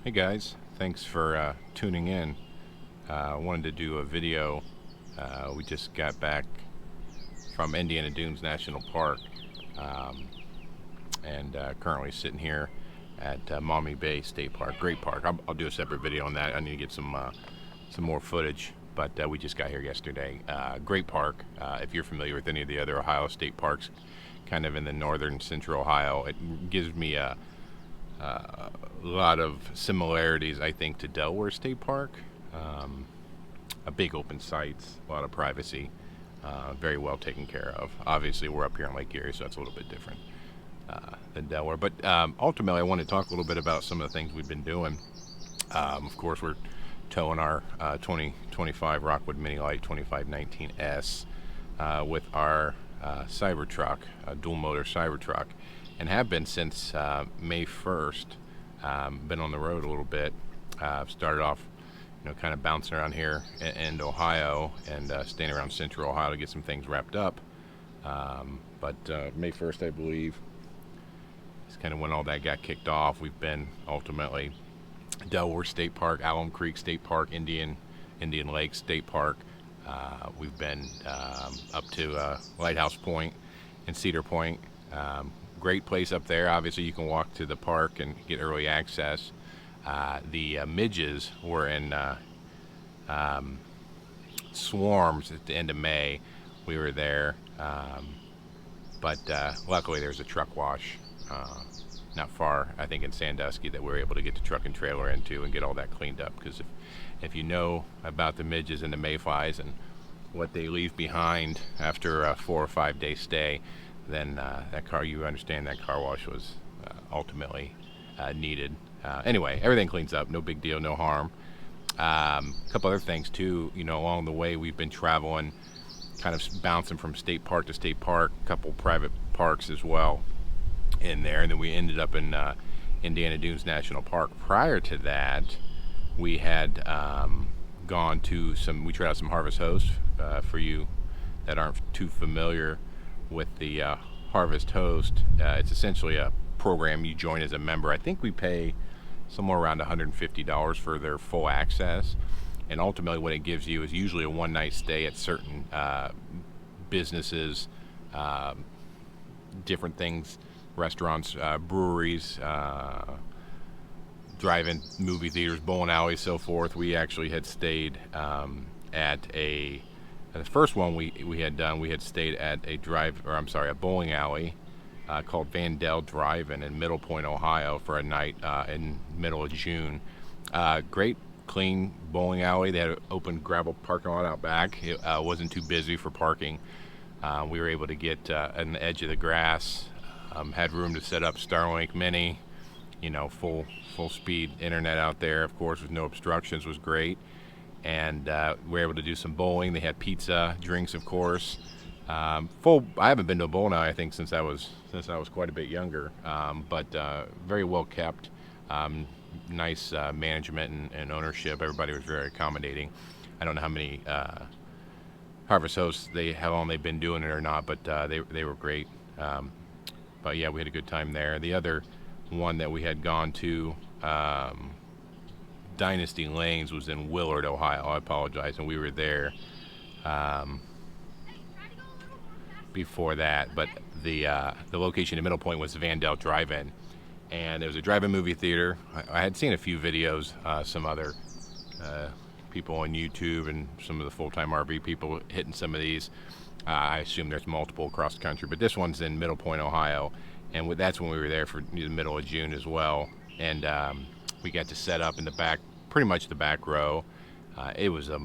Hey guys, thanks for tuning in. I wanted to do a video. We just got back from Indiana Dunes National Park um, and currently sitting here at Maumee Bay State Park. Great park. I'll do a separate video on that. I need to get some more footage, but we just got here yesterday. Great park. If you're familiar with any of the other Ohio state parks, kind of in the northern central Ohio, it gives me a lot of similarities, I think, to Delaware State Park. A big open sites, a lot of privacy, very well taken care of. Obviously, we're up here in Lake Erie, so that's a little bit different than Delaware. But ultimately, I want to talk a little bit about some of the things we've been doing. Of course, we're towing our 2025 Rockwood Mini Lite 2519S with our Cybertruck, a dual motor Cybertruck, and have been since May 1st. Been on the road a little bit. Started off, kind of bouncing around here in Ohio and staying around Central Ohio to get some things wrapped up. But May 1st, I believe, is kind of when all that got kicked off. We've been ultimately Delaware State Park, Alum Creek State Park, Indian Lake State Park. We've been up to Lighthouse Point and Cedar Point. Great place up there. Obviously, you can walk to the park and get early access. The midges were in swarms at the end of May. We were there, but luckily there's a truck wash not far, I think in Sandusky, that we were able to get the truck and trailer into and get all that cleaned up. Because if you know about the midges and the mayflies and what they leave behind after a 4 or 5 day stay, then you understand that car wash was ultimately needed. Anyway, everything cleans up, no big deal, no harm. A couple other things too, along the way we've been traveling, kind of bouncing from state park to state park, a couple private parks as well in there, and then we ended up in Indiana Dunes National Park. Prior to that, we had we tried out some Harvest Host. For you that aren't too familiar with the Harvest Host, it's essentially a program you join as a member. I think we pay somewhere around $150 for their full access, and ultimately what it gives you is usually a one-night stay at certain businesses, different things, restaurants, breweries, drive-in movie theaters, bowling alleys, so forth. We actually had stayed at the first one we had done. We had stayed at a bowling alley called Vandell Drive-In in Middle Point, Ohio, for a night in middle of June. Great, clean bowling alley. They had an open gravel parking lot out back. It wasn't too busy for parking. We were able to get on the edge of the grass. Had room to set up Starlink Mini. Full speed internet out there, of course, with no obstructions. Was great. And we were able to do some bowling. They had pizza, drinks, of course. I haven't been to a bowling alley, I think, since I was quite a bit younger. But very well kept. Nice management and ownership. Everybody was very accommodating. I don't know how many Harvest Hosts how long they've been doing it or not, but they were great. But yeah, we had a good time there. The other one that we had gone to, Dynasty Lanes, was in Willard, Ohio. I apologize, and we were there before that. But the location in Middle Point was Vandell Drive-In, and it was a drive-in movie theater. I had seen a few videos, some other people on YouTube and some of the full-time RV people hitting some of these. I assume there's multiple across the country, but this one's in Middle Point, Ohio, and that's when we were there for the middle of June as well. And we got to set up in the back, pretty much the back row. It was a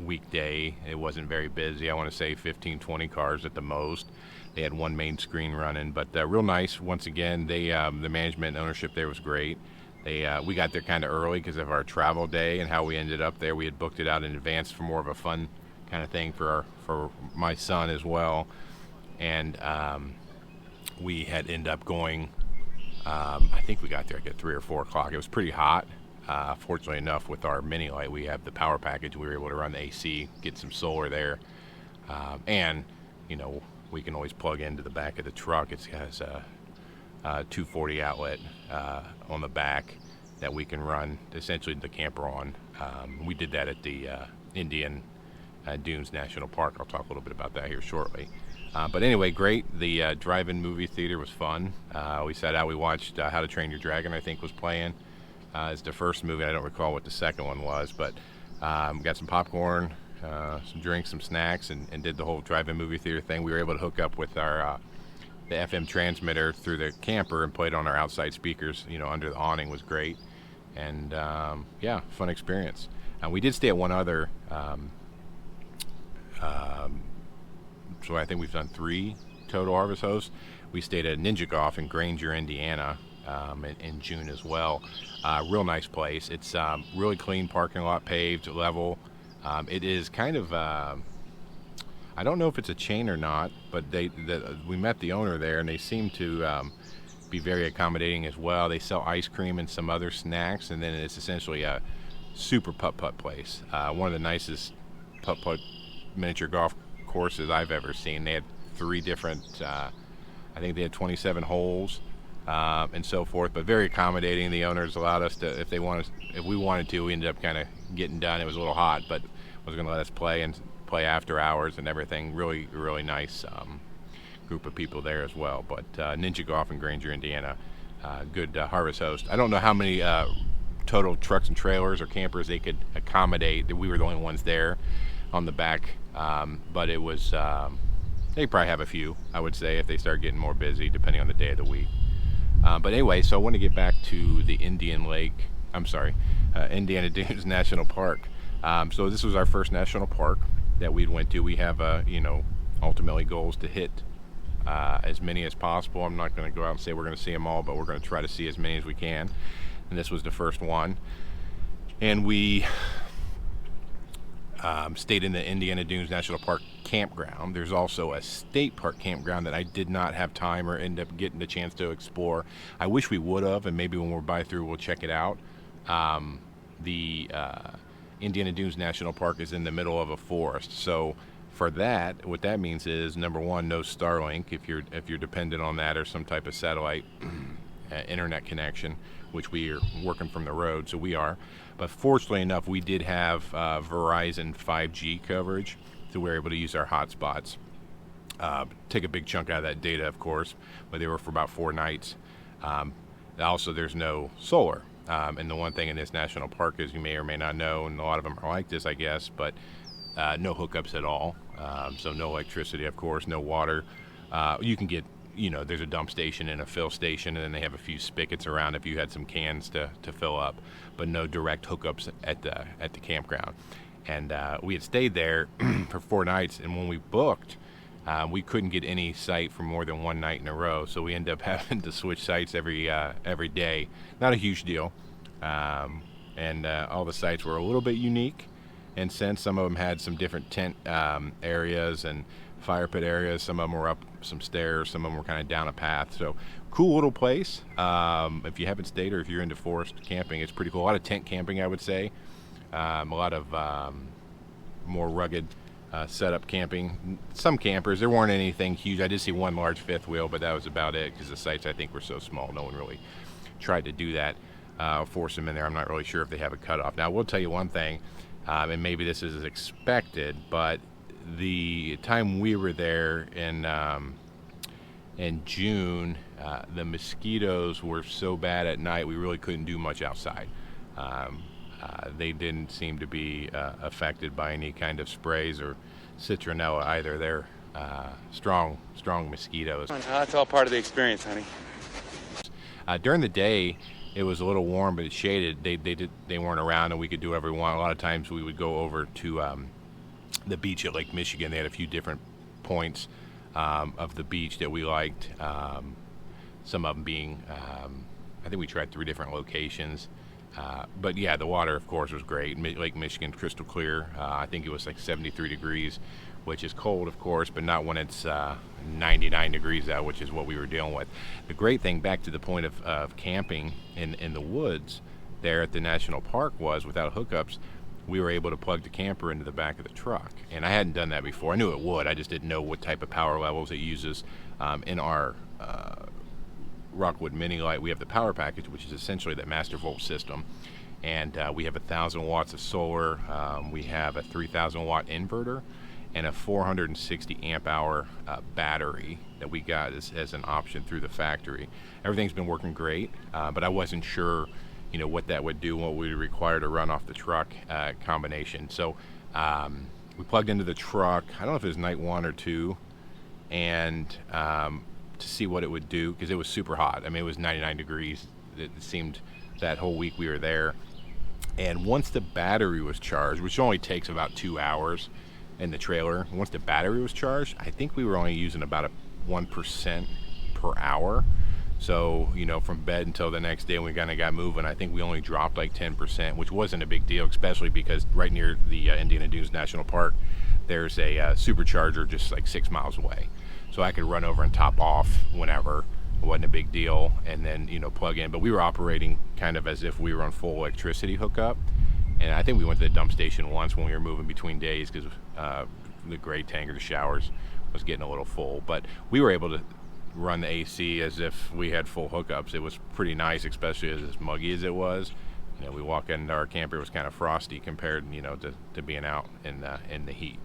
weekday. It wasn't very busy. I want to say 15, 20 cars at the most. They had one main screen running, but real nice. Once again, the management and ownership there was great. We got there kind of early because of our travel day and how we ended up there. We had booked it out in advance for more of a fun kind of thing for my son as well. And we had ended up going, I think we got there at 3 or 4 o'clock. It was pretty hot. Fortunately enough, with our Mini Lite, we have the power package. We were able to run the AC, get some solar there. And, we can always plug into the back of the truck. It has a 240 outlet on the back. that we can run essentially the camper on. We did that at the Indian Dunes National Park. I'll talk a little bit about that here shortly. But anyway, great. The drive-in movie theater was fun. We sat out, we watched How to Train Your Dragon, I think was playing. It's the first movie. I don't recall what the second one was, but got some popcorn, some drinks, some snacks, and did the whole drive-in movie theater thing. We were able to hook up with our the FM transmitter through the camper and played on our outside speakers, under the awning. Was great. And yeah, fun experience. We did stay at one other, so I think we've done 3 total Harvest Hosts. We stayed at Ninja Golf in Granger, Indiana, in June as well. Real nice place. It's really clean parking lot, paved, level. It is kind of, I don't know if it's a chain or not, but we met the owner there, and they seem to be very accommodating as well. They sell ice cream and some other snacks, and then it's essentially a super putt-putt place. One of the nicest putt-putt miniature golf courses I've ever seen. They had 3 different, I think they had 27 holes, and so forth, but very accommodating. The owners allowed us to, if we wanted to, we ended up kind of getting done. It was a little hot, but was going to let us play after hours and everything. Really, really nice group of people there as well. But Ninja Golf in Granger, Indiana, good Harvest Host. I don't know how many total trucks and trailers or campers they could accommodate. We were the only ones there on the back, but it was, they probably have a few, I would say, if they start getting more busy, depending on the day of the week. But anyway, so I want to get back to the Indiana Dunes National Park. So this was our first national park that we went to. We have, ultimately goals to hit as many as possible. I'm not going to go out and say we're going to see them all, but we're going to try to see as many as we can. And this was the first one. And we stayed in the Indiana Dunes National Park campground. There's also a state park campground that I did not have time or end up getting the chance to explore. I wish we would have, and maybe when we're by through we'll check it out. The Indiana Dunes National Park is in the middle of a forest, so for that, what that means is, number one, no Starlink if you're dependent on that, or some type of satellite internet connection, which we are working from the road, so we are. But fortunately enough, we did have Verizon 5G coverage, so we were able to use our hotspots. Take a big chunk out of that data, of course, but they were for about 4 nights. Also, there's no solar. And the one thing in this national park is, you may or may not know, and a lot of them are like this, I guess, but no hookups at all. So no electricity, of course, no water. You can get, there's a dump station and a fill station, and then they have a few spigots around if you had some cans to fill up, but no direct hookups at the campground. And we had stayed there for 4 nights, and when we booked, we couldn't get any site for more than 1 night in a row, so we ended up having to switch sites every day. Not a huge deal, and all the sites were a little bit unique, and since some of them had some different tent areas and fire pit areas. Some of them were up some stairs, some of them were kind of down a path. So cool little place. If you haven't stayed, or if you're into forest camping, it's pretty cool. A lot of tent camping, I would say. A lot of more rugged setup camping. Some campers, there weren't anything huge. I did see one large fifth wheel, but that was about it, because the sites, I think, were so small. No one really tried to do that, force them in there. I'm not really sure if they have a cutoff. Now, I will tell you one thing, and maybe this is expected, but the time we were there in June, the mosquitoes were so bad at night, we really couldn't do much outside. They didn't seem to be affected by any kind of sprays or citronella either. They're strong mosquitoes. That's all part of the experience, honey. During the day, it was a little warm, but it's shaded. They weren't around, and we could do whatever we want. A lot of times we would go over to the beach at Lake Michigan. They had a few different points of the beach that we liked. Some of them being, I think we tried 3 different locations. But yeah, the water, of course, was great. Lake Michigan, crystal clear. I think it was like 73 degrees, which is cold, of course, but not when it's 99 degrees out, which is what we were dealing with. The great thing, back to the point of camping in the woods there at the national park, was without hookups, we were able to plug the camper into the back of the truck. And I hadn't done that before. I knew it would. I just didn't know what type of power levels it uses. In our Rockwood Mini Lite, we have the power package, which is essentially that master volt system. And we have 1,000 watts of solar. We have a 3,000 watt inverter and a 460 amp hour battery that we got as an option through the factory. Everything's been working great, but I wasn't sure, you know, what that would do, what we would require to run off the truck combination. So we plugged into the truck, I don't know if it was night 1 or 2, and to see what it would do, because it was super hot. I mean, it was 99 degrees. It seemed that whole week we were there. And once the battery was charged, which only takes about 2 hours in the trailer, once the battery was charged, I think we were only using about 1% per hour. So, you know, from bed until the next day when we kind of got moving, I think we only dropped like 10%, which wasn't a big deal, especially because right near the Indiana Dunes National Park, there's a supercharger just like 6 miles away. So I could run over and top off whenever. It wasn't a big deal, and then, you know, plug in. But we were operating kind of as if we were on full electricity hookup. And I think we went to the dump station once when we were moving between days, because the gray tank or the showers was getting a little full. But we were able to run the AC as if we had full hookups. It was pretty nice, especially as muggy as it was. You know, we walk into our camper, it was kind of frosty compared, you know, to being out in the heat.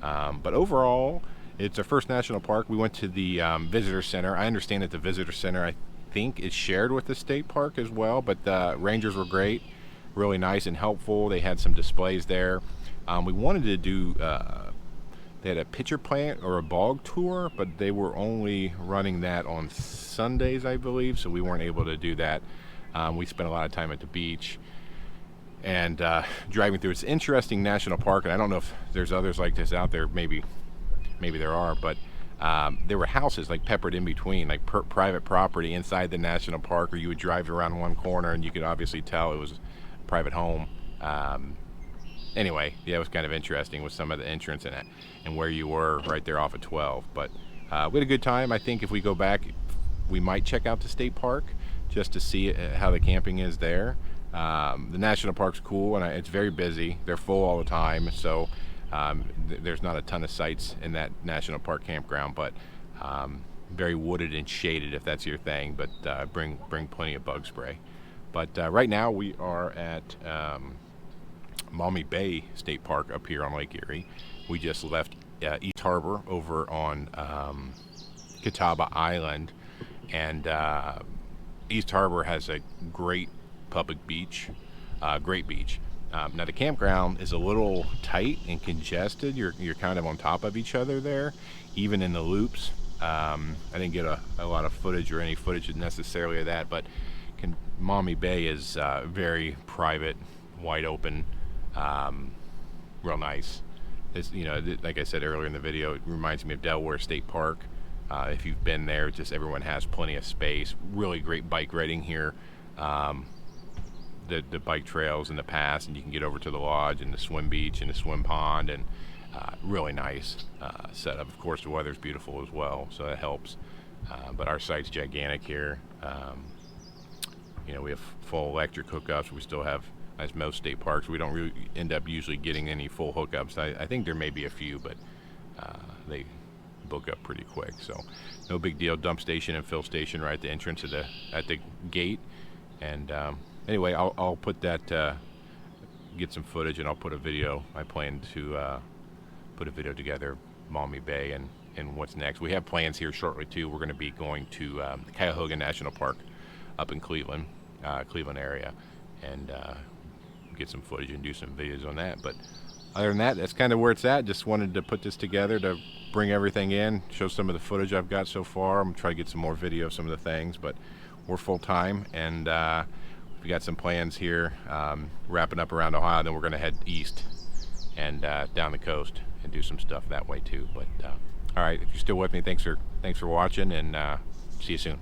But overall, it's our first national park. We went to the visitor center. I understand that the visitor center, I think, is shared with the state park as well, but the rangers were great, really nice and helpful. They had some displays there. We wanted to do, they had a pitcher plant or a bog tour, but they were only running that on Sundays, I believe, so we weren't able to do that. We spent a lot of time at the beach and driving through. It's an interesting national park, and I don't know if there's others like this out there. Maybe there are, but there were houses like peppered in between, like private property inside the national park, where you would drive around one corner and you could obviously tell it was a private home. Anyway, yeah, it was kind of interesting with some of the entrance in it and where you were right there off of 12. But we had a good time. I think if we go back, we might check out the state park just to see how the camping is there. The national park's cool, and it's very busy. They're full all the time, so there's not a ton of sites in that national park campground, but very wooded and shaded if that's your thing. But bring plenty of bug spray. But right now we are at Maumee Bay State Park up here on Lake Erie. We just left East Harbor over on Catawba Island, and East Harbor has a great public beach, great beach. Now the campground is a little tight and congested. You're kind of on top of each other there, even in the loops. I didn't get a lot of footage or any footage necessarily of that, but Maumee Bay is very private, wide open, real nice. It's, you know, like I said earlier in the video, it reminds me of Delaware State Park. If you've been there, just everyone has plenty of space. Really great bike riding here. The bike trails in the pass, and you can get over to the lodge and the swim beach and the swim pond, and really nice setup. Of course, the weather's beautiful as well, so that helps. But our site's gigantic here. You know, we have full electric hookups. We still have, as most state parks, we don't really end up usually getting any full hookups. I think there may be a few, but they book up pretty quick, so no big deal. Dump station and fill station right at the entrance of at the gate. And anyway, I'll put that, get some footage, and I'll put a video. I plan to put a video together, Maumee Bay and what's next. We have plans here shortly too. We're going to be going to the Cuyahoga National Park up in Cleveland area, and get some footage and do some videos on that. But other than that, that's kind of where it's at. Just wanted to put this together to bring everything in, show some of the footage I've got so far. I'm gonna try to get some more video of some of the things, but we're full time, and we got some plans here, wrapping up around Ohio. Then we're gonna head east and down the coast and do some stuff that way too. But all right, if you're still with me, thanks for watching, and see you soon.